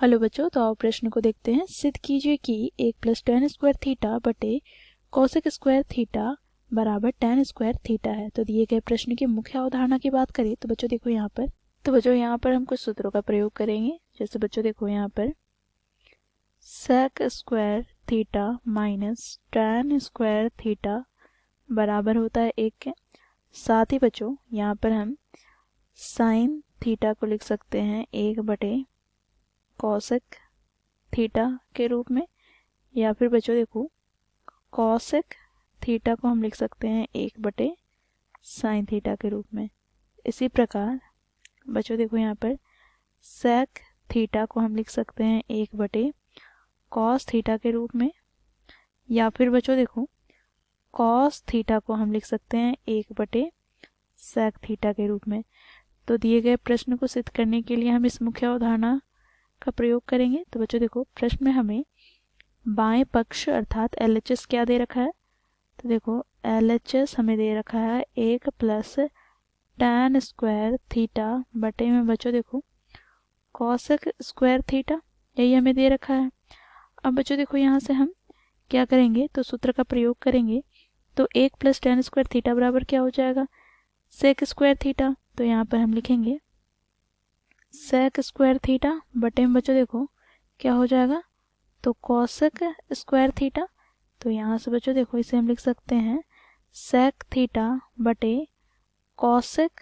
Hello बच्चों, तो आओ प्रश्न को देखते हैं। सिद्ध कीजिए कि 1 प्लस टेन स्क्वायर थीटा बटे कोसेक स्क्वायर थीटा बराबर टेन स्क्वायर थीटा है। तो दिए गए प्रश्न की मुख्य अवधारणा की बात करें तो बच्चों देखो यहाँ पर हम कुछ सूत्रों का प्रयोग करेंगे। जैसे बच्चों देखो यहाँ पर sec square theta minus tan square theta बराबर होता है 1 के। साथ ही बच्चों यहाँ पर हम साइन थीटा को लिख सकते हैं 1 बटे कॉसेक थीटा के रूप में, या फिर बच्चों देखो कॉसेक थीटा को हम लिख सकते हैं 1 बटे साइन थीटा के रूप में। इसी प्रकार बच्चों देखो यहाँ पर सेक थीटा को हम लिख सकते हैं 1 बटे कॉस थीटा के रूप में, या फिर बच्चों देखो कॉस थीटा को हम लिख सकते हैं 1 बटे सेक थीटा के रूप में। तो दिए गए प्रश्न को सिद्ध करने के लिए हम इस मुख्य अवधारणा का प्रयोग करेंगे। तो बच्चों देखो प्रश्न में हमें बाएं पक्ष अर्थात LHS क्या दे रखा है। तो देखो LHS हमें दे रखा है 1 प्लस टेन स्क्वायर थीटा बटे में बच्चों देखो कॉसेक स्क्वायर थीटा, यही हमें दे रखा है। अब बच्चों देखो यहाँ से हम क्या करेंगे तो सूत्र का प्रयोग करेंगे। तो 1 प्लस टेन स्क्वायर थीटा बराबर क्या हो जाएगा सेक स्क्वायर थीटा। तो यहाँ पर हम लिखेंगे सेक स्क्वायर थीटा बटे में बच्चों देखो क्या हो जाएगा तो कॉसेक स्क्वायर थीटा। तो यहाँ से बच्चों देखो इसे हम लिख सकते हैं सेक थीटा बटे कॉसेक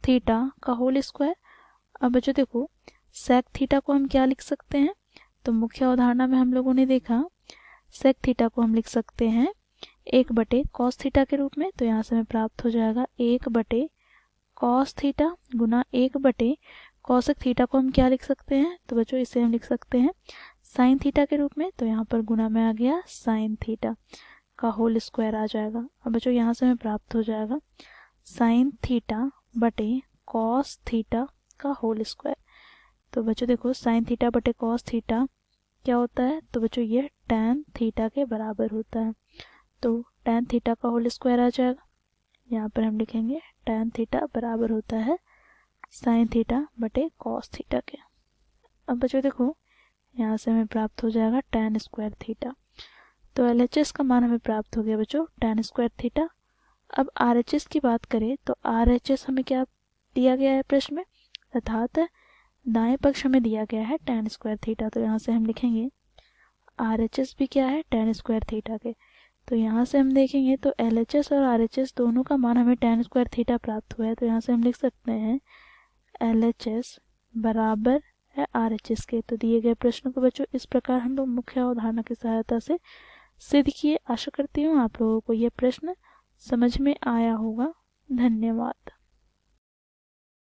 थीटा का होल स्क्वायर। अब बच्चों देखो सेक थीटा को हम क्या लिख सकते हैं तो मुख्य अवधारणा में हम लोगों ने देखा सेक थीटा को हम लिख सकते हैं 1 बटे कॉस थीटा के रूप में। तो यहाँ से हमें प्राप्त हो जाएगा 1 बटे कॉस थीटा गुना 1 बटे कॉसेक थीटा को हम क्या लिख सकते हैं तो बच्चों इसे हम लिख सकते हैं साइन थीटा के रूप में। तो यहाँ पर गुना में आ गया साइन थीटा का होल स्क्वायर आ जाएगा। अब बच्चों यहाँ से हमें प्राप्त हो जाएगा साइन थीटा बटे कॉस थीटा का होल स्क्वायर। तो बच्चों देखो साइन थीटा बटे कॉस थीटा क्या होता है तो बच्चों ये टैन थीटा के बराबर होता है। तो टैन थीटा का होल स्क्वायर आ जाएगा। यहाँ पर हम लिखेंगे टैन थीटा बराबर होता है साइन थीटा बटे कॉस थीटा के। अब बच्चों देखो यहाँ से हमें प्राप्त हो जाएगा टैन स्क्वायर थीटा। तो LHS का मान हमें प्राप्त हो गया बच्चों टैन स्क्वायर थीटा। अब RHS की बात करें तो RHS हमें क्या दिया गया है प्रश्न में, अर्थात दाएं पक्ष हमें दिया गया है टैन स्क्वायर थीटा। तो यहाँ से हम लिखेंगे RHS भी क्या है टैन स्क्वायर थीटा के। तो यहाँ से हम देखेंगे तो LHS और RHS दोनों का मान हमें टैन स्क्वायर थीटा प्राप्त हुआ है। तो यहाँ से हम लिख सकते हैं LHS बराबर है RHS के। तो दिए गए प्रश्न को बच्चों इस प्रकार हम लोग मुख्य अवधारणा की सहायता से सिद्ध किए। आशा करती हूँ आप लोगों को यह प्रश्न समझ में आया होगा। धन्यवाद।